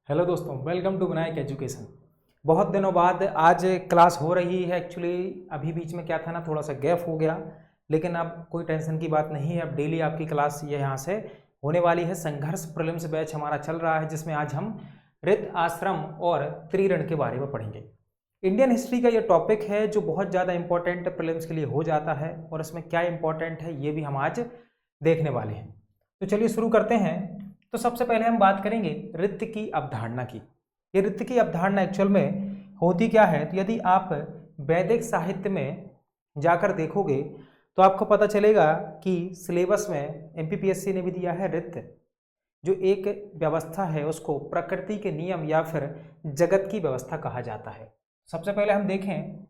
Hello दोस्तों, welcome to Vinayak education. बहुत दिनों बाद आज क्लास हो रही है। एक्चुअली अभी बीच में क्या था ना, थोड़ा सा गैप हो गया, लेकिन अब कोई टेंशन की बात नहीं है। अब डेली आपकी क्लास ये यहाँ से होने वाली है। संघर्ष प्रीलिम्स बैच हमारा चल रहा है, जिसमें आज हम रित, आश्रम और त्रिरण के बारे में पढ़ेंगे। इंडियन हिस्ट्री का ये टॉपिक है जो बहुत ज़्यादा इंपॉर्टेंट प्रीलिम्स के लिए हो जाता है, और इसमें क्या इंपॉर्टेंट है ये भी हम आज देखने वाले हैं। तो चलिए शुरू करते हैं। तो सबसे पहले हम बात करेंगे रित की अवधारणा की। ये रित की अवधारणा एक्चुअल में होती क्या है, तो यदि आप वैदिक साहित्य में जाकर देखोगे तो आपको पता चलेगा कि सिलेबस में एमपीपीएससी ने भी दिया है रित, जो एक व्यवस्था है उसको प्रकृति के नियम या फिर जगत की व्यवस्था कहा जाता है। सबसे पहले हम देखें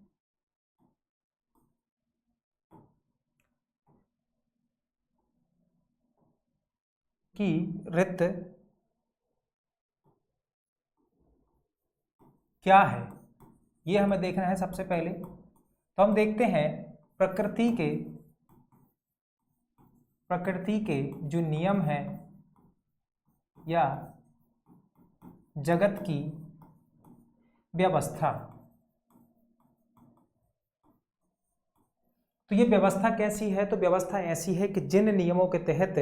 कि रित क्या है, ये हमें देखना है। सबसे पहले तो हम देखते हैं प्रकृति के जो नियम हैं या जगत की व्यवस्था। तो ये व्यवस्था कैसी है? तो व्यवस्था ऐसी है कि जिन नियमों के तहत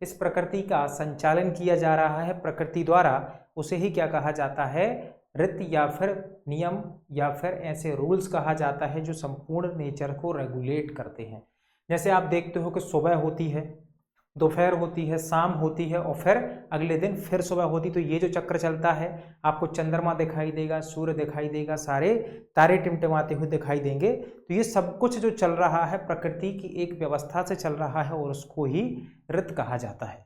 इस प्रकृति का संचालन किया जा रहा है प्रकृति द्वारा, उसे ही क्या कहा जाता है? रित या फिर नियम या फिर ऐसे रूल्स कहा जाता है जो संपूर्ण नेचर को रेगुलेट करते हैं। जैसे आप देखते हो कि सुबह होती है, दोपहर होती है, शाम होती है और फिर अगले दिन फिर सुबह होती। तो ये जो चक्र चलता है, आपको चंद्रमा दिखाई देगा, सूर्य दिखाई देगा, सारे तारे टिमटिमाते हुए दिखाई देंगे। तो ये सब कुछ जो चल रहा है प्रकृति की एक व्यवस्था से चल रहा है और उसको ही रित कहा जाता है।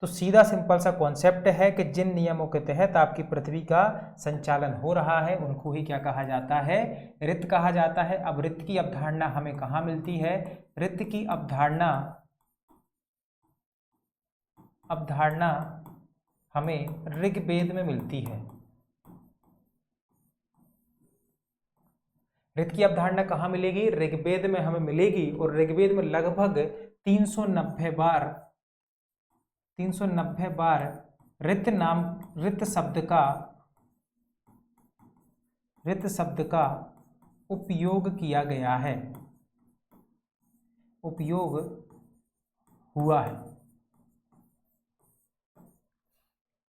तो सीधा सिंपल सा कॉन्सेप्ट है कि जिन नियमों के तहत आपकी पृथ्वी का संचालन हो रहा है उनको ही क्या कहा जाता है? रित कहा जाता है। अब रित की अवधारणा हमें कहाँ मिलती है? रित की अवधारणा हमें ऋग्वेद में मिलती है। रित की अवधारणा कहाँ मिलेगी? ऋग्वेद में हमें मिलेगी, और ऋग्वेद में लगभग 390 बार रित शब्द का उपयोग किया गया है, उपयोग हुआ है।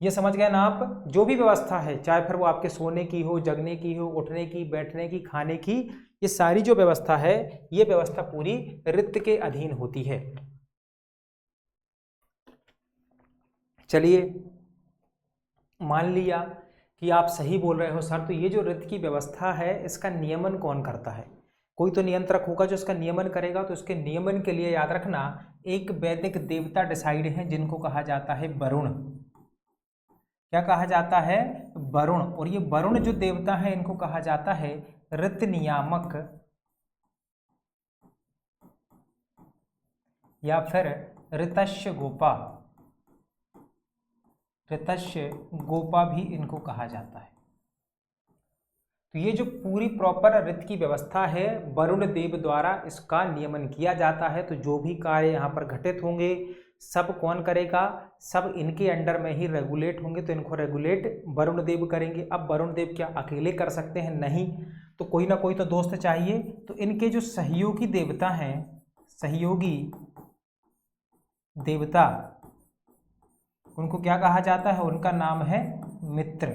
ये समझ गए ना आप? जो भी व्यवस्था है, चाहे फिर वो आपके सोने की हो, जगने की हो, उठने की, बैठने की, खाने की, ये सारी जो व्यवस्था है, ये व्यवस्था पूरी रित के अधीन होती है। चलिए, मान लिया कि आप सही बोल रहे हो सर, तो ये जो रित की व्यवस्था है इसका नियमन कौन करता है? कोई तो नियंत्रक होगा जो इसका नियमन करेगा। तो इसके नियमन के लिए याद रखना, एक वैदिक देवता डिसाइड है जिनको कहा जाता है वरुण। क्या कहा जाता है? वरुण। और ये वरुण जो देवता है इनको कहा जाता है ऋत नियामक या फिर ऋतस्य गोपा। ऋतस्य गोपा भी इनको कहा जाता है। तो ये जो पूरी प्रॉपर रित की व्यवस्था है, वरुण देव द्वारा इसका नियमन किया जाता है। तो जो भी कार्य यहाँ पर घटित होंगे सब कौन करेगा? सब इनके अंडर में ही रेगुलेट होंगे। तो इनको रेगुलेट वरुण देव करेंगे। अब वरुण देव क्या अकेले कर सकते हैं? नहीं, तो कोई ना कोई तो दोस्त चाहिए। तो इनके जो सहयोगी देवता हैं, सहयोगी देवता, उनको क्या कहा जाता है? उनका नाम है मित्र।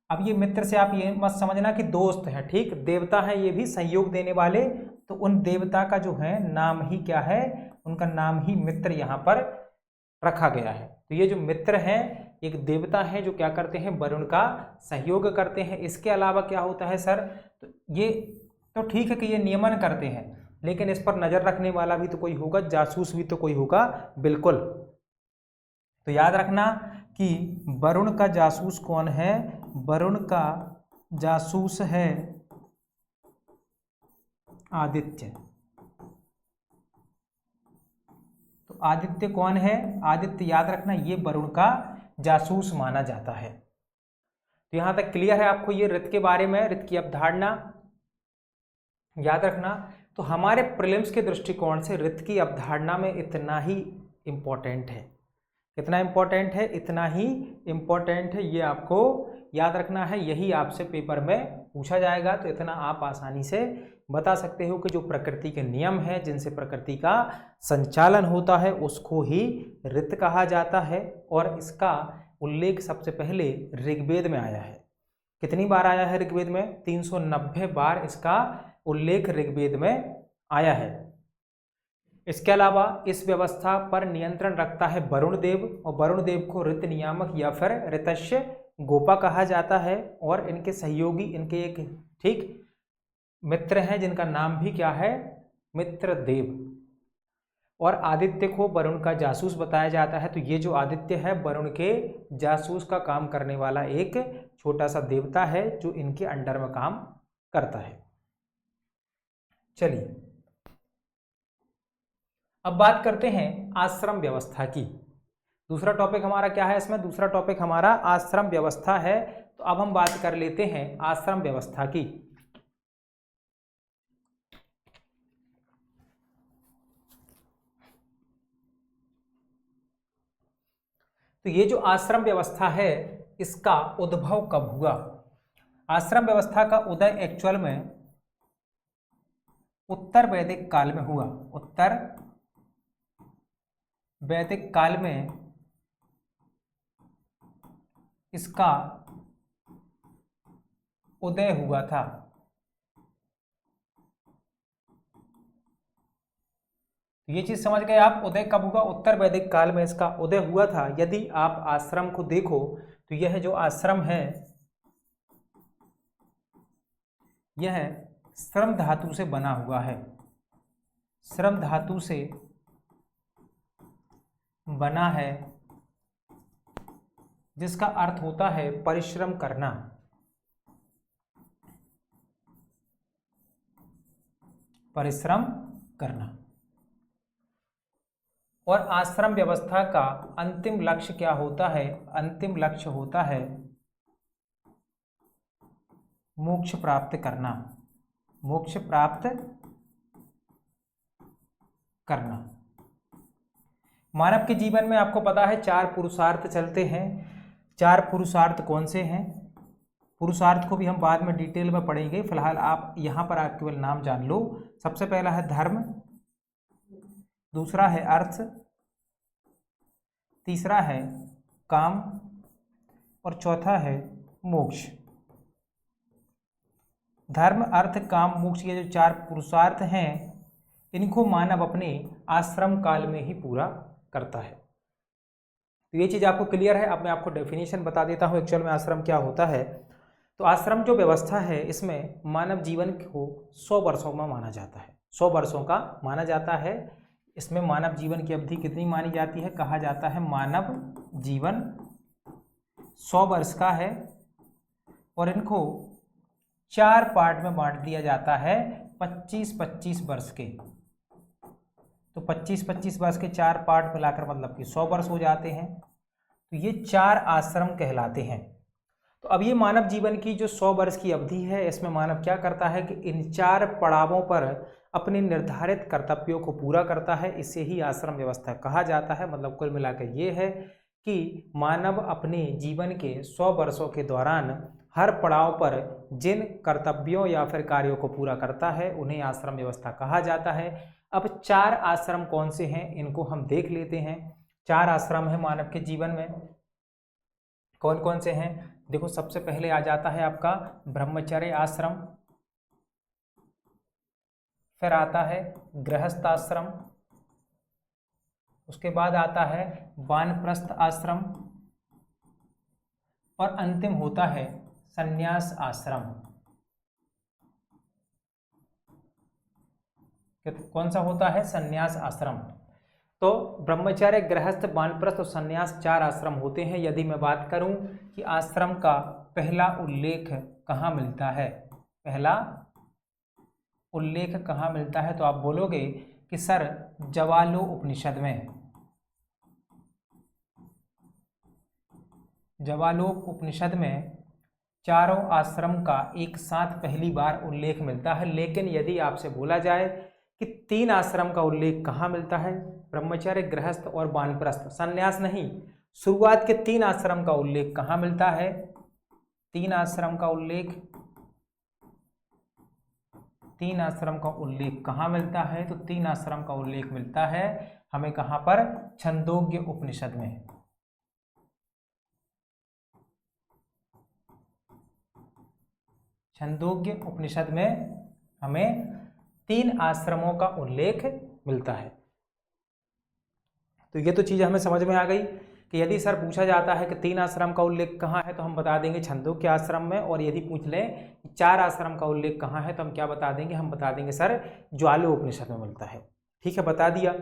अब ये मित्र से आप ये मत समझना कि दोस्त है, ठीक? देवता है ये भी सहयोग देने वाले। तो उन देवता का जो है नाम ही क्या है? उनका नाम ही मित्र यहाँ पर रखा गया है। तो ये जो मित्र हैं, एक देवता है जो क्या करते हैं? वरुण का सहयोग करते हैं। इसके अलावा क्या होता है सर? तो ये तो ठीक है कि ये नियमन करते हैं, लेकिन इस पर नजर रखने वाला भी तो कोई होगा, जासूस भी तो कोई होगा। बिल्कुल। तो याद रखना कि वरुण का जासूस कौन है? वरुण का जासूस है आदित्य। तो आदित्य कौन है? आदित्य याद रखना ये वरुण का जासूस माना जाता है। तो यहां तक क्लियर है आपको ये रित के बारे में, रित की अवधारणा याद रखना। तो हमारे प्रीलिम्स के दृष्टिकोण से रित की अवधारणा में इतना ही इंपॉर्टेंट है। कितना इम्पोर्टेंट है? इतना ही इम्पोर्टेंट है, ये आपको याद रखना है, यही आपसे पेपर में पूछा जाएगा। तो इतना आप आसानी से बता सकते हो कि जो प्रकृति के नियम है जिनसे प्रकृति का संचालन होता है उसको ही ऋत कहा जाता है। और इसका उल्लेख सबसे पहले ऋग्वेद में आया है। कितनी बार आया है ऋग्वेद में? 390 बार इसका उल्लेख ऋग्वेद में आया है। इसके अलावा इस व्यवस्था पर नियंत्रण रखता है वरुण देव, और वरुण देव को ऋत नियामक या फिर ऋतस्य गोपा कहा जाता है। और इनके सहयोगी, इनके एक ठीक मित्र हैं जिनका नाम भी क्या है? मित्रदेव। और आदित्य को वरुण का जासूस बताया जाता है। तो ये जो आदित्य है वरुण के जासूस का काम करने वाला एक छोटा सा देवता है जो इनके अंडर में काम करता है। चलिए अब बात करते हैं आश्रम व्यवस्था की। दूसरा टॉपिक हमारा क्या है इसमें? दूसरा टॉपिक हमारा आश्रम व्यवस्था है। तो अब हम बात कर लेते हैं आश्रम व्यवस्था की। तो ये जो आश्रम व्यवस्था है इसका उद्भव कब हुआ? आश्रम व्यवस्था का उदय एक्चुअल में उत्तर वैदिक काल में हुआ। उत्तर वैदिक काल में इसका उदय हुआ था। ये चीज समझ गए आप? उदय कब हुआ? उत्तर वैदिक काल में इसका उदय हुआ था। यदि आप आश्रम को देखो तो यह जो आश्रम है यह श्रम धातु से बना हुआ है। श्रम धातु से बना है जिसका अर्थ होता है परिश्रम करना। परिश्रम करना। और आश्रम व्यवस्था का अंतिम लक्ष्य क्या होता है? अंतिम लक्ष्य होता है मोक्ष प्राप्त करना। मोक्ष प्राप्त करना। मानव के जीवन में आपको पता है 4 पुरुषार्थ चलते हैं। 4 पुरुषार्थ कौन से हैं? पुरुषार्थ को भी हम बाद में डिटेल में पढ़ेंगे, फिलहाल आप यहाँ पर आप केवल नाम जान लो। सबसे पहला है धर्म, दूसरा है अर्थ, तीसरा है काम और चौथा है मोक्ष। धर्म, अर्थ, काम, मोक्ष, ये जो 4 पुरुषार्थ हैं इनको मानव अपने आश्रम काल में ही पूरा करता है। तो ये चीज़ आपको क्लियर है। अब मैं आपको डेफिनेशन बता देता हूँ एक्चुअल में आश्रम क्या होता है। तो आश्रम जो व्यवस्था है इसमें मानव जीवन को 100 वर्षों में माना जाता है। 100 वर्षों का माना जाता है। इसमें मानव जीवन की अवधि कितनी मानी जाती है? कहा जाता है मानव जीवन 100 वर्ष का है। और इनको 4 पार्ट में बांट दिया जाता है 25-25 वर्ष के। तो 25-25 वर्ष के 4 पार्ट मिलाकर मतलब कि 100 वर्ष हो जाते हैं। तो ये 4 आश्रम कहलाते हैं। तो अब ये मानव जीवन की जो 100 वर्ष की अवधि है इसमें मानव क्या करता है कि इन 4 पड़ावों पर अपने निर्धारित कर्तव्यों को पूरा करता है। इसे ही आश्रम व्यवस्था कहा जाता है। मतलब कुल मिलाकर ये है कि मानव अपने जीवन के 100 वर्षों के दौरान हर पड़ाव पर जिन कर्तव्यों या फिर कार्यों को पूरा करता है उन्हें आश्रम व्यवस्था कहा जाता है। अब 4 आश्रम कौन से हैं इनको हम देख लेते हैं। 4 आश्रम है मानव के जीवन में। कौन कौन से हैं? देखो, सबसे पहले आ जाता है आपका ब्रह्मचर्य आश्रम, फिर आता है गृहस्थ आश्रम, उसके बाद आता है वानप्रस्थ आश्रम और अंतिम होता है संन्यास आश्रम। कौन सा होता है? संन्यास आश्रम। तो ब्रह्मचर्य, गृहस्थ, वानप्रस्थ और संन्यास 4 आश्रम होते हैं। यदि मैं बात करूं कि आश्रम का पहला उल्लेख कहाँ मिलता है, पहला उल्लेख कहाँ मिलता है, तो आप बोलोगे कि सर जवालो उपनिषद में। जवालोक उपनिषद में चारों आश्रम का एक साथ पहली बार उल्लेख मिलता है। लेकिन यदि आपसे बोला जाए कि 3 आश्रम का उल्लेख कहाँ मिलता है, ब्रह्मचर्य, गृहस्थ और वानप्रस्थ, संन्यास नहीं। शुरुआत के 3 आश्रम का उल्लेख कहाँ मिलता है? 3 आश्रम का उल्लेख, 3 आश्रम का उल्लेख कहाँ मिलता है? तो 3 आश्रम का उल्लेख मिलता है हमें कहाँ पर? छंदोग्य उपनिषद में। छंदोग्य उपनिषद में हमें 3 आश्रमों का उल्लेख मिलता है। तो ये तो चीज़ हमें समझ में आ गई कि यदि सर पूछा जाता है कि 3 आश्रम का उल्लेख कहाँ है तो हम बता देंगे छंदोग्य आश्रम में, और यदि पूछ लें 4 आश्रम का उल्लेख कहाँ है तो हम क्या बता देंगे? हम बता देंगे सर ज्वालो उपनिषद में मिलता है। ठीक है, बता दिया।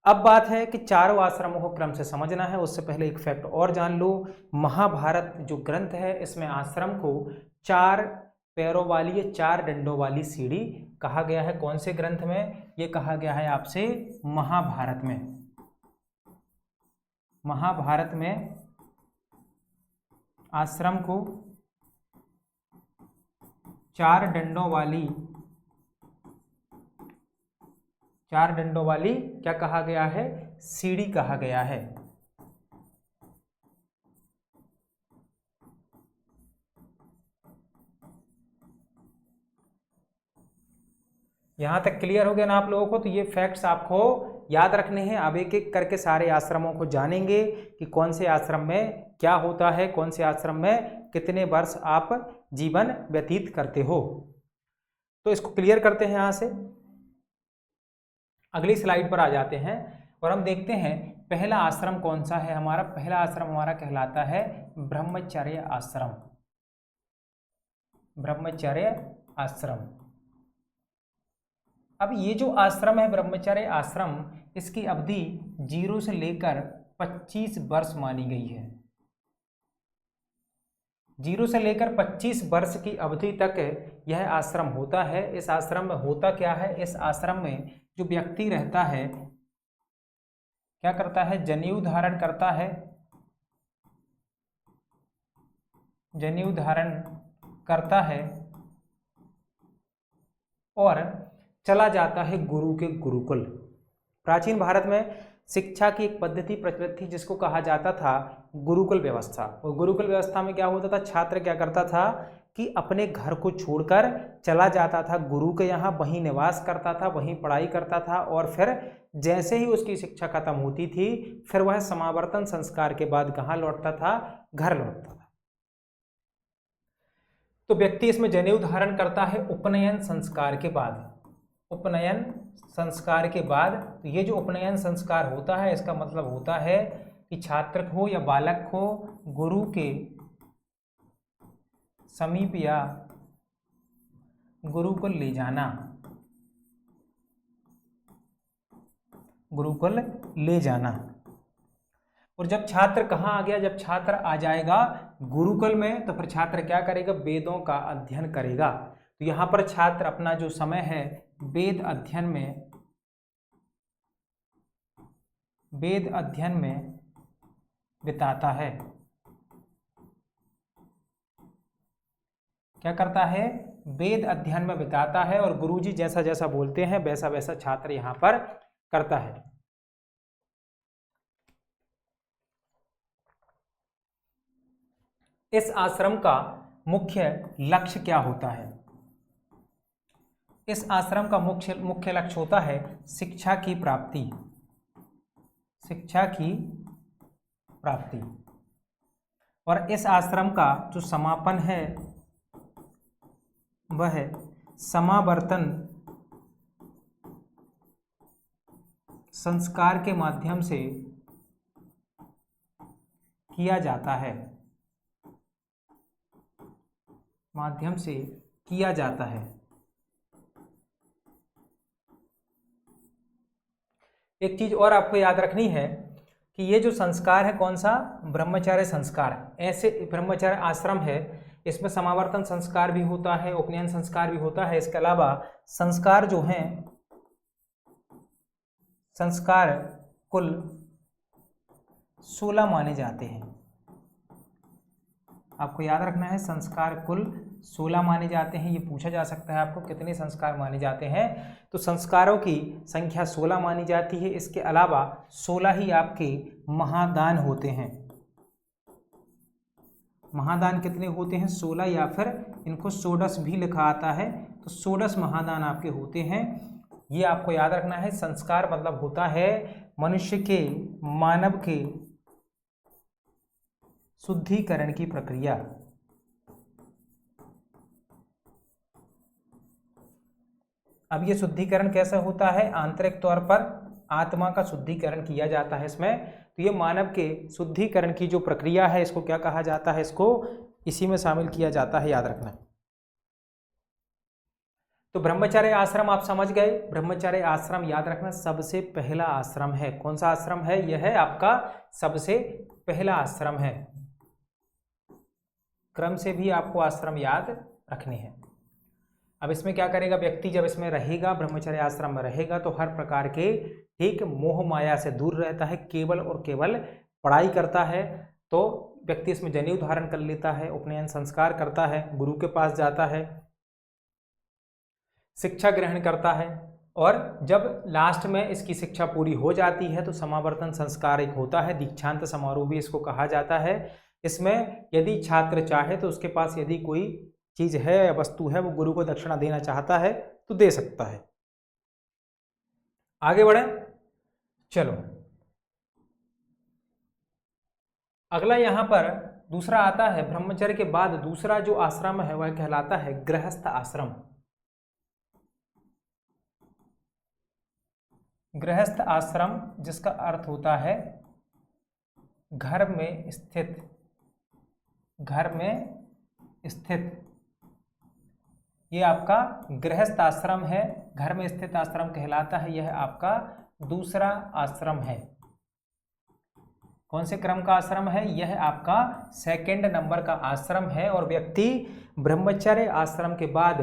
अब बात है कि चारों आश्रमों को क्रम से समझना है। उससे पहले एक फैक्ट और जान लो, महाभारत जो ग्रंथ है इसमें आश्रम को 4 पैरों वाली या 4 डंडों वाली सीढ़ी कहा गया है। कौन से ग्रंथ में? ये कहा गया है आपसे महाभारत में। महाभारत में आश्रम को 4 डंडों वाली क्या कहा गया है? सीढ़ी कहा गया है। यहां तक क्लियर हो गया ना आप लोगों को? तो ये फैक्ट्स आपको याद रखने हैं। अब एक एक करके सारे आश्रमों को जानेंगे कि कौन से आश्रम में क्या होता है, कौन से आश्रम में कितने वर्ष आप जीवन व्यतीत करते हो। तो इसको क्लियर करते हैं। यहां से अगली स्लाइड पर आ जाते हैं और हम देखते हैं पहला आश्रम कौन सा है हमारा। पहला आश्रम हमारा कहलाता है ब्रह्मचर्य आश्रम। ब्रह्मचर्य आश्रम। अब ये जो आश्रम है ब्रह्मचर्य आश्रम, इसकी अवधि 0 से लेकर 25 वर्ष मानी गई है। 0 से लेकर 25 वर्ष की अवधि तक यह आश्रम होता है। इस आश्रम में होता क्या है? इस आश्रम में जो व्यक्ति रहता है क्या करता है? जनेऊ धारण करता है। जनेऊ धारण करता है और चला जाता है गुरु के गुरुकुल। प्राचीन भारत में शिक्षा की एक पद्धति प्रचलित थी जिसको कहा जाता था गुरुकुल व्यवस्था। और गुरुकुल व्यवस्था में क्या होता था? छात्र क्या करता था कि अपने घर को छोड़कर चला जाता था गुरु के यहाँ, वहीं निवास करता था, वहीं पढ़ाई करता था, और फिर जैसे ही उसकी शिक्षा खत्म होती थी फिर वह समावर्तन संस्कार के बाद कहाँ लौटता था? घर लौटता था। तो व्यक्ति इसमें जनेऊ धारण करता है उपनयन संस्कार के बाद। उपनयन संस्कार के बाद, तो ये जो उपनयन संस्कार होता है इसका मतलब होता है कि छात्र हो या बालक हो गुरु के समीप या गुरुकुल ले जाना। गुरुकुल ले जाना। और जब छात्र कहाँ आ गया? जब छात्र आ जाएगा गुरुकुल में तो फिर छात्र क्या करेगा? वेदों का अध्ययन करेगा। तो यहाँ पर छात्र अपना जो समय है वेद अध्ययन में बिताता है। क्या करता है? वेद अध्ययन में बिताता है, और गुरुजी जैसा जैसा बोलते हैं वैसा वैसा छात्र यहाँ पर करता है। इस आश्रम का मुख्य लक्ष्य क्या होता है? इस आश्रम का मुख्य लक्ष्य होता है शिक्षा की प्राप्ति। शिक्षा की प्राप्ति। और इस आश्रम का जो समापन है वह समावर्तन संस्कार के माध्यम से किया जाता है। माध्यम से किया जाता है। एक चीज और आपको याद रखनी है कि ये जो संस्कार है कौन सा? ब्रह्मचर्य संस्कार। ऐसे ब्रह्मचर्य आश्रम है, इसमें समावर्तन संस्कार भी होता है, उपनयन संस्कार भी होता है। इसके अलावा संस्कार जो हैं, संस्कार कुल 16 माने जाते हैं। आपको याद रखना है संस्कार कुल 16 माने जाते हैं, ये पूछा जा सकता है आपको कितने संस्कार माने जाते हैं, तो संस्कारों की संख्या 16 मानी जाती है। इसके अलावा 16 ही आपके महादान होते हैं। महादान कितने होते हैं? 16, या फिर इनको षोडश भी लिखा आता है, तो षोडश महादान आपके होते हैं। ये आपको याद रखना है। संस्कार मतलब होता है मनुष्य के, मानव के शुद्धिकरण की प्रक्रिया। अब ये शुद्धिकरण कैसा होता है? आंतरिक तौर पर आत्मा का शुद्धिकरण किया जाता है इसमें। तो ये मानव के शुद्धिकरण की जो प्रक्रिया है, इसको क्या कहा जाता है? इसको इसी में शामिल किया जाता है, याद रखना। तो ब्रह्मचर्य आश्रम आप समझ गए। ब्रह्मचर्य आश्रम याद रखना सबसे पहला आश्रम है। कौन सा आश्रम है? यह है आपका सबसे पहला आश्रम है। क्रम से भी आपको आश्रम याद रखने हैं। अब इसमें क्या करेगा व्यक्ति? जब इसमें रहेगा, ब्रह्मचर्य आश्रम में रहेगा, तो हर प्रकार के ठीक मोह माया से दूर रहता है, केवल और केवल पढ़ाई करता है। तो व्यक्ति इसमें जनेऊ धारण कर लेता है, उपनयन संस्कार करता है, गुरु के पास जाता है, शिक्षा ग्रहण करता है, और जब लास्ट में इसकी शिक्षा पूरी हो जाती है तो समावर्तन संस्कार एक होता है, दीक्षांत समारोह भी इसको कहा जाता है। इसमें यदि छात्र चाहे तो उसके पास यदि कोई चीज है या वस्तु है, वो गुरु को दक्षिणा देना चाहता है तो दे सकता है। आगे बढ़े, चलो अगला यहां पर दूसरा आता है। ब्रह्मचर्य के बाद दूसरा जो आश्रम है वह कहलाता है गृहस्थ आश्रम। गृहस्थ आश्रम जिसका अर्थ होता है घर में स्थित, घर में स्थित, ये आपका गृहस्थ आश्रम है। घर में स्थित आश्रम कहलाता है। यह आपका दूसरा आश्रम है। कौन से क्रम का आश्रम है? यह आपका सेकंड नंबर का आश्रम है। और व्यक्ति ब्रह्मचर्य आश्रम के बाद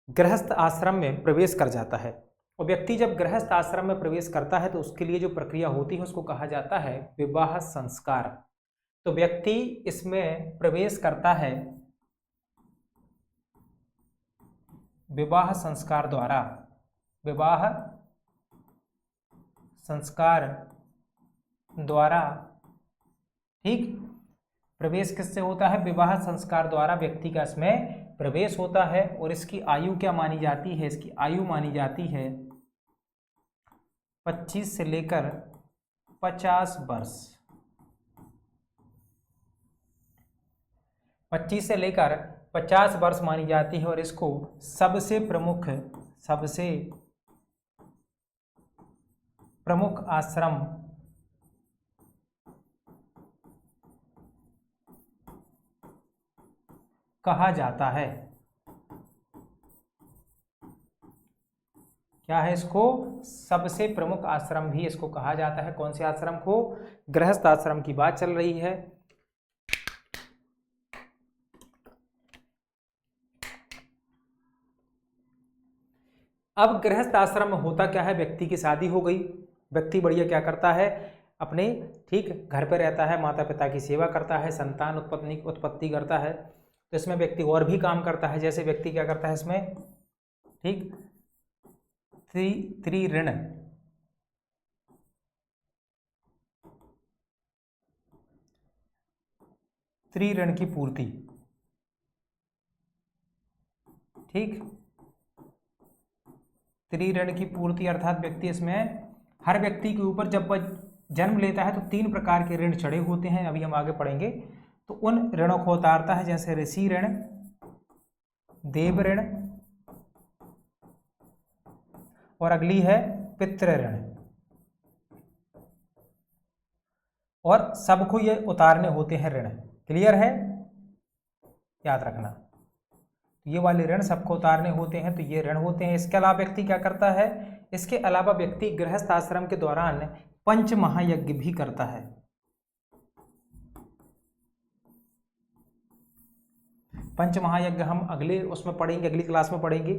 गृहस्थ आश्रम में प्रवेश कर जाता है। और व्यक्ति जब गृहस्थ आश्रम में प्रवेश करता है तो उसके लिए जो प्रक्रिया होती है उसको कहा जाता है विवाह संस्कार। तो व्यक्ति इसमें प्रवेश करता है विवाह संस्कार द्वारा। विवाह संस्कार द्वारा, ठीक, प्रवेश किससे होता है? विवाह संस्कार द्वारा व्यक्ति का इसमें प्रवेश होता है। और इसकी आयु क्या मानी जाती है? इसकी आयु मानी जाती है 25 से लेकर 50 वर्ष। 25 से लेकर 50 वर्ष मानी जाती है। और इसको सबसे प्रमुख आश्रम कहा जाता है। क्या है? इसको सबसे प्रमुख आश्रम भी इसको कहा जाता है। कौन से आश्रम को? गृहस्थ आश्रम की बात चल रही है। अब गृहस्थ आश्रम में होता क्या है? व्यक्ति की शादी हो गई, व्यक्ति बढ़िया क्या करता है? अपने ठीक घर पे रहता है, माता पिता की सेवा करता है, संतान उत्पत्ति करता है। तो इसमें व्यक्ति और भी काम करता है। जैसे व्यक्ति क्या करता है इसमें? ठीक, त्रिऋण, त्रिऋण की पूर्ति, ठीक, त्रिऋण की पूर्ति अर्थात व्यक्ति इसमें, हर व्यक्ति के ऊपर जब वह जन्म लेता है तो 3 प्रकार के ऋण चढ़े होते हैं, अभी हम आगे पढ़ेंगे। तो उन ऋणों को उतारता है, जैसे ऋषि ऋण, देव ऋण, और अगली है पितृ ऋण। और सबको ये उतारने होते हैं ऋण। क्लियर है? याद रखना, ये वाले ऋण सबको उतारने होते हैं, तो ये ऋण होते हैं। इसके अलावा व्यक्ति क्या करता है? इसके अलावा व्यक्ति गृहस्थ आश्रम के दौरान पंच महायज्ञ भी करता है। पंच महायज्ञ हम अगले उसमें पढ़ेंगे, अगली क्लास में पढ़ेंगे।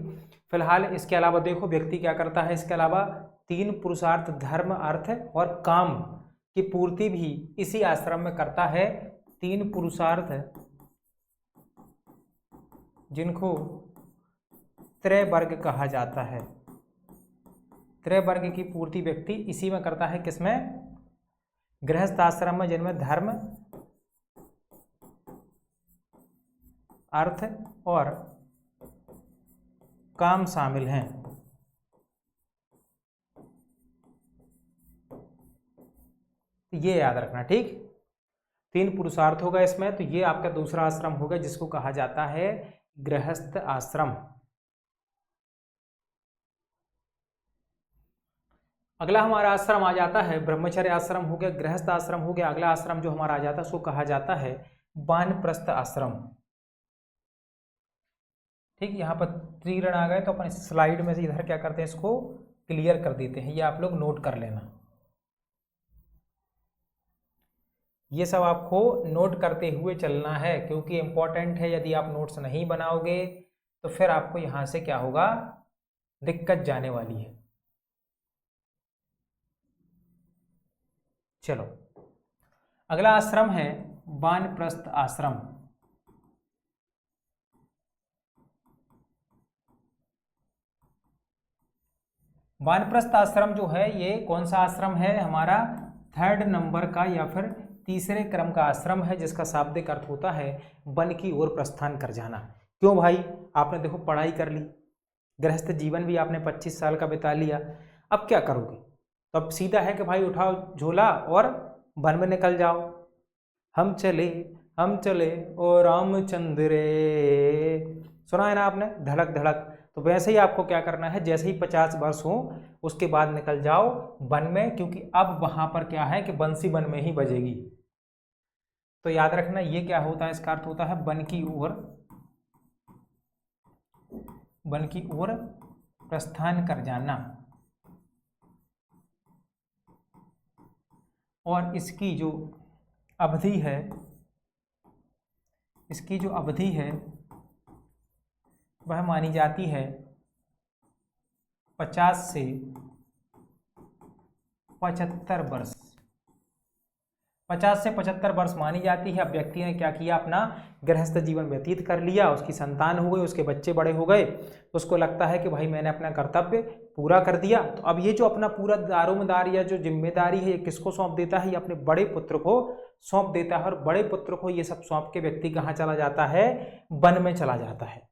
फिलहाल इसके अलावा देखो व्यक्ति क्या करता है। इसके अलावा 3 पुरुषार्थ, धर्म, अर्थ और काम की पूर्ति भी इसी आश्रम में करता है। 3 पुरुषार्थ, जिनको त्रय वर्ग कहा जाता है। त्रय वर्ग की पूर्ति व्यक्ति इसी में करता है, किसमें? गृहस्थ आश्रम में, जिनमें धर्म, अर्थ और काम शामिल हैं। ये याद रखना, ठीक। 3 पुरुषार्थ होगा इसमें, तो ये आपका दूसरा आश्रम होगा जिसको कहा जाता है गृहस्थ आश्रम। अगला हमारा आश्रम आ जाता है ब्रह्मचर्य आश्रम हो गया, गृहस्थ आश्रम हो गया। अगला आश्रम जो हमारा आ जाता है उसको कहा जाता है वानप्रस्थ आश्रम। ठीक, यहाँ पर त्रिगण आ गए तो अपन इस स्लाइड में से इधर क्या करते हैं, इसको क्लियर कर देते हैं। ये आप लोग नोट कर लेना, ये सब आपको नोट करते हुए चलना है क्योंकि इंपॉर्टेंट है। यदि आप नोट्स नहीं बनाओगे तो फिर आपको यहाँ से क्या होगा, दिक्कत जाने वाली है। चलो, अगला आश्रम है वानप्रस्थ आश्रम। वानप्रस्थ आश्रम जो है ये कौन सा आश्रम है, हमारा 3rd नंबर का या फिर तीसरे क्रम का आश्रम है, जिसका शाब्दिक अर्थ होता है वन की ओर प्रस्थान कर जाना। क्यों भाई, आपने देखो पढ़ाई कर ली, गृहस्थ जीवन भी आपने 25 साल का बिता लिया, अब क्या करोगे? तो अब सीधा है कि भाई उठाओ झोला और वन में निकल जाओ। हम चले ओ रामचंद्र रे, सुना है ना आपने, धड़क धड़क। तो वैसे ही आपको क्या करना है, जैसे ही 50 वर्ष हो उसके बाद निकल जाओ वन में, क्योंकि अब वहां पर क्या है कि बंसी वन में ही बजेगी। तो याद रखना ये क्या होता है, इसका अर्थ होता है वन की ओर प्रस्थान कर जाना। और इसकी जो अवधि है वह मानी जाती है 50 से 75 वर्ष। 50 से 75 वर्ष मानी जाती है। अब व्यक्ति ने क्या किया, अपना गृहस्थ जीवन व्यतीत कर लिया, उसकी संतान हो गई, उसके बच्चे बड़े हो गए, तो उसको लगता है कि भाई मैंने अपना कर्तव्य पूरा कर दिया। तो अब ये जो अपना पूरा दारोमदार या जो जिम्मेदारी है ये किसको सौंप देता है, ये अपने बड़े पुत्र को सौंप देता है। और बड़े पुत्र को ये सब सौंप के व्यक्ति कहाँ चला जाता है, वन में चला जाता है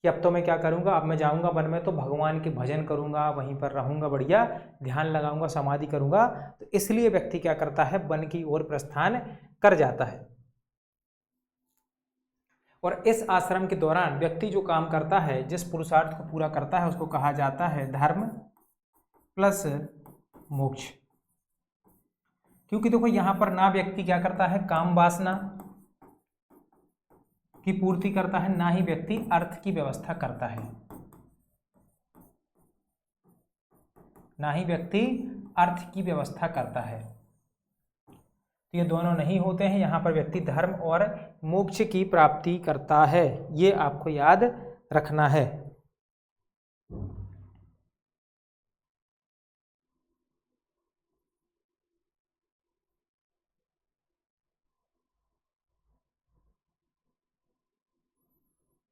कि अब तो मैं क्या करूंगा, अब मैं जाऊंगा वन में तो भगवान के भजन करूंगा, वहीं पर रहूंगा, बढ़िया ध्यान लगाऊंगा, समाधि करूंगा। तो इसलिए व्यक्ति क्या करता है, वन की ओर प्रस्थान कर जाता है। और इस आश्रम के दौरान व्यक्ति जो काम करता है, जिस पुरुषार्थ को पूरा करता है, उसको कहा जाता है धर्म प्लस मोक्ष। क्योंकि देखो यहां पर ना व्यक्ति क्या करता है, काम वासना की पूर्ति करता है, ना ही व्यक्ति अर्थ की व्यवस्था करता है, ना ही व्यक्ति अर्थ की व्यवस्था करता है। तो ये दोनों नहीं होते हैं। यहां पर व्यक्ति धर्म और मोक्ष की प्राप्ति करता है, ये आपको याद रखना है।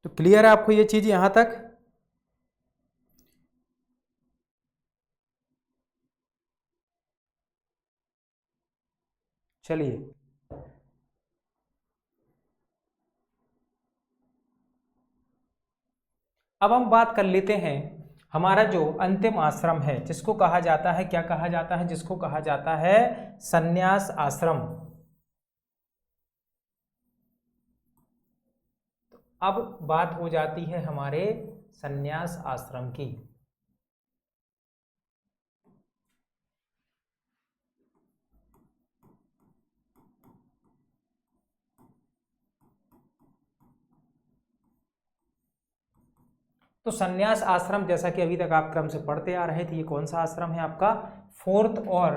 तो क्लियर है आपको ये चीज यहां तक? चलिए, अब हम बात कर लेते हैं हमारा जो अंतिम आश्रम है, जिसको कहा जाता है, क्या कहा जाता है, जिसको कहा जाता है संन्यास आश्रम। अब बात हो जाती है हमारे संन्यास आश्रम की। तो संन्यास आश्रम, जैसा कि अभी तक आप क्रम से पढ़ते आ रहे थे, ये कौन सा आश्रम है आपका, 4th और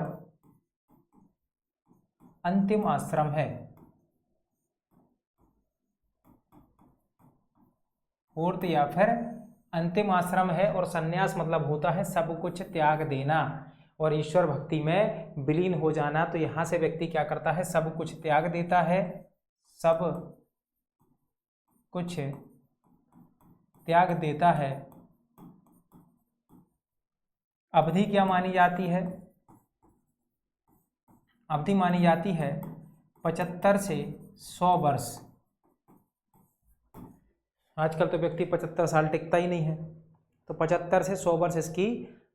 अंतिम आश्रम है। 4th या फिर अंतिम आश्रम है। और संन्यास मतलब होता है सब कुछ त्याग देना और ईश्वर भक्ति में विलीन हो जाना। तो यहां से व्यक्ति क्या करता है, सब कुछ त्याग देता है, सब कुछ त्याग देता है, अवधि क्या मानी जाती है? अवधि मानी जाती है 75 से 100 वर्ष। आजकल तो व्यक्ति 75 साल टिकता ही नहीं है, तो 75 से 100 वर्ष इसकी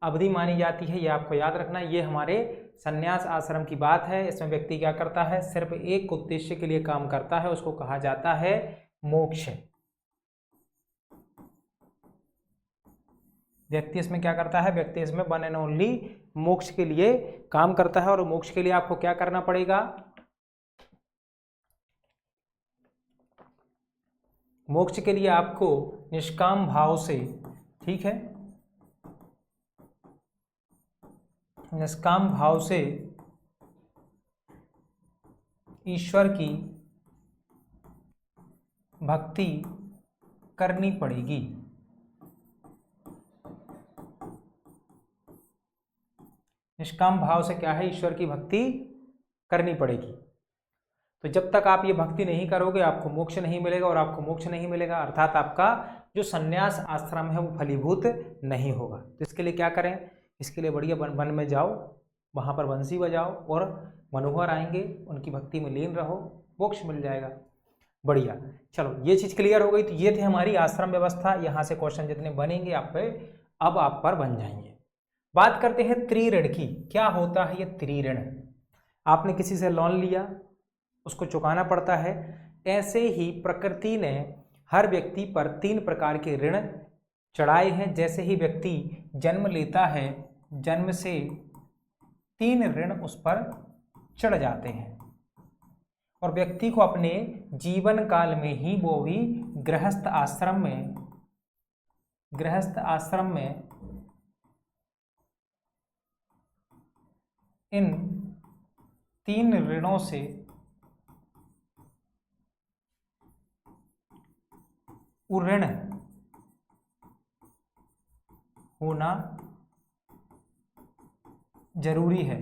अवधि मानी जाती है। ये आपको याद रखना है। ये हमारे संन्यास आश्रम की बात है। इसमें व्यक्ति क्या करता है? सिर्फ एक उद्देश्य के लिए काम करता है, उसको कहा जाता है मोक्ष। व्यक्ति इसमें क्या करता है? व्यक्ति इसमें वन एंड ओनली मोक्ष के लिए काम करता है। और मोक्ष के लिए आपको क्या करना पड़ेगा? मोक्ष के लिए आपको निष्काम भाव से, ठीक है, निष्काम भाव से ईश्वर की भक्ति करनी पड़ेगी। निष्काम भाव से क्या है? ईश्वर की भक्ति करनी पड़ेगी। तो जब तक आप ये भक्ति नहीं करोगे आपको मोक्ष नहीं मिलेगा, और आपको मोक्ष नहीं मिलेगा अर्थात आपका जो संन्यास आश्रम है वो फलीभूत नहीं होगा। तो इसके लिए क्या करें? इसके लिए बढ़िया वन में जाओ, वहाँ पर बंसी बजाओ और मनोहर आएंगे, उनकी भक्ति में लीन रहो, मोक्ष मिल जाएगा। बढ़िया, चलो ये चीज़ क्लियर हो गई। तो ये थी हमारी आश्रम व्यवस्था। यहाँ से क्वेश्चन जितने बनेंगे आप पे अब आप पर बन जाएंगे। बात करते हैं त्रिऋण की। क्या होता है ये त्रिऋण? आपने किसी से लोन लिया, उसको चुकाना पड़ता है। ऐसे ही प्रकृति ने हर व्यक्ति पर 3 प्रकार के ऋण चढ़ाए हैं। जैसे ही व्यक्ति जन्म लेता है, जन्म से 3 ऋण उस पर चढ़ जाते हैं, और व्यक्ति को अपने जीवन काल में ही, वो भी गृहस्थ आश्रम में इन 3 ऋणों से ऋण होना जरूरी है।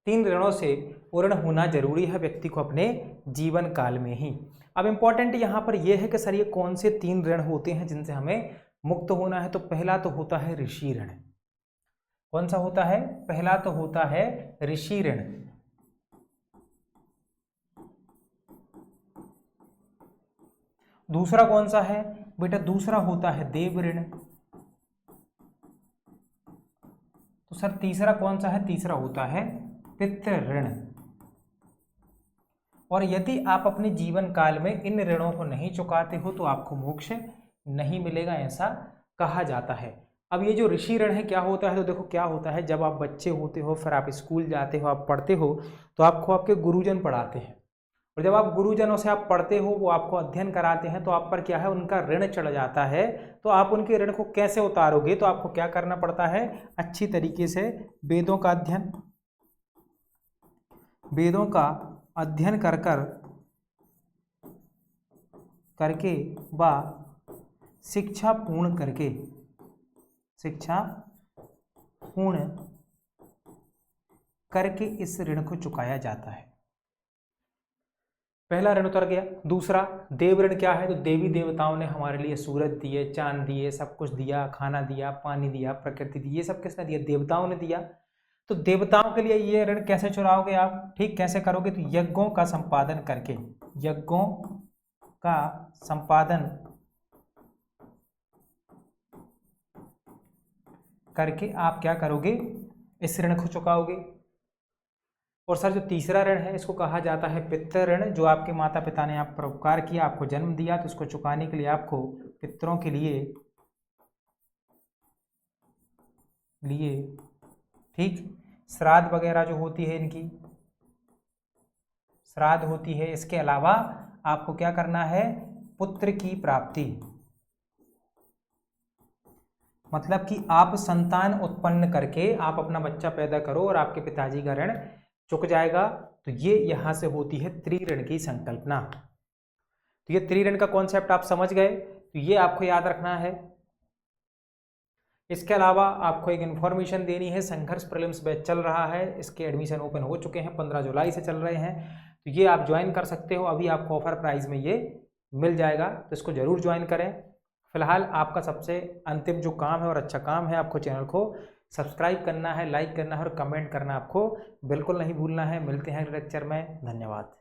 3 ऋणों से ऋण होना जरूरी है व्यक्ति को अपने जीवन काल में ही। अब इंपॉर्टेंट यहां पर यह है कि सर ये कौन से 3 ऋण होते हैं जिनसे हमें मुक्त होना है? तो पहला तो होता है ऋषि ऋण। कौन सा होता है? पहला तो होता है ऋषि ऋण। दूसरा कौन सा है बेटा? दूसरा होता है देव ऋण। तो सर तीसरा कौन सा है? तीसरा होता है पितृ ऋण। और यदि आप अपने जीवन काल में इन ऋणों को नहीं चुकाते हो तो आपको मोक्ष नहीं मिलेगा, ऐसा कहा जाता है। अब ये जो ऋषि ऋण है क्या होता है? तो देखो क्या होता है, जब आप बच्चे होते हो, फिर आप स्कूल जाते हो, आप पढ़ते हो, तो आपको आपके गुरुजन पढ़ाते हैं, और जब आप गुरुजनों से आप पढ़ते हो, वो आपको अध्ययन कराते हैं, तो आप पर क्या है? उनका ऋण चढ़ जाता है। तो आप उनके ऋण को कैसे उतारोगे? तो आपको क्या करना पड़ता है? अच्छी तरीके से वेदों का अध्ययन करके व शिक्षा पूर्ण करके इस ऋण को चुकाया जाता है। पहला ऋण उतर गया। दूसरा देव ऋण क्या है? तो देवी देवताओं ने हमारे लिए सूरज दिए, चांद दिए, सब कुछ दिया, खाना दिया, पानी दिया, प्रकृति दी, ये सब किसने दिया? देवताओं ने दिया। तो देवताओं के लिए ये ऋण कैसे चुराओगे आप? ठीक कैसे करोगे? तो यज्ञों का संपादन करके आप क्या करोगे? इस ऋण को चुकाओगे। और सर जो तीसरा ऋण है इसको कहा जाता है पितृ ऋण। जो आपके माता पिता ने आप पर उपकार किया, आपको जन्म दिया, तो इसको चुकाने के लिए आपको पितरों के लिए ठीक श्राद्ध वगैरह जो होती है, इनकी श्राद्ध होती है। इसके अलावा आपको क्या करना है? पुत्र की प्राप्ति, मतलब कि आप संतान उत्पन्न करके आप अपना बच्चा पैदा करो और आपके पिताजी का ऋण चुक जाएगा। तो ये यहां से होती है त्रिऋण की संकल्पना। तो ये त्रिऋण का कॉन्सेप्ट आप समझ गए, तो ये आपको याद रखना है। इसके अलावा आपको एक इन्फॉर्मेशन देनी है, संघर्ष प्रीलिम्स बैच चल रहा है, इसके एडमिशन ओपन हो चुके हैं, 15 जुलाई से चल रहे हैं। तो ये आप ज्वाइन कर सकते हो, अभी आपको ऑफर प्राइस में ये मिल जाएगा, तो इसको ज़रूर ज्वाइन करें। फिलहाल आपका सबसे अंतिम जो काम है और अच्छा काम है, आपको चैनल को सब्सक्राइब करना है, लाइक करना है और कमेंट करना आपको बिल्कुल नहीं भूलना है। मिलते हैं अगले लेक्चर में। धन्यवाद।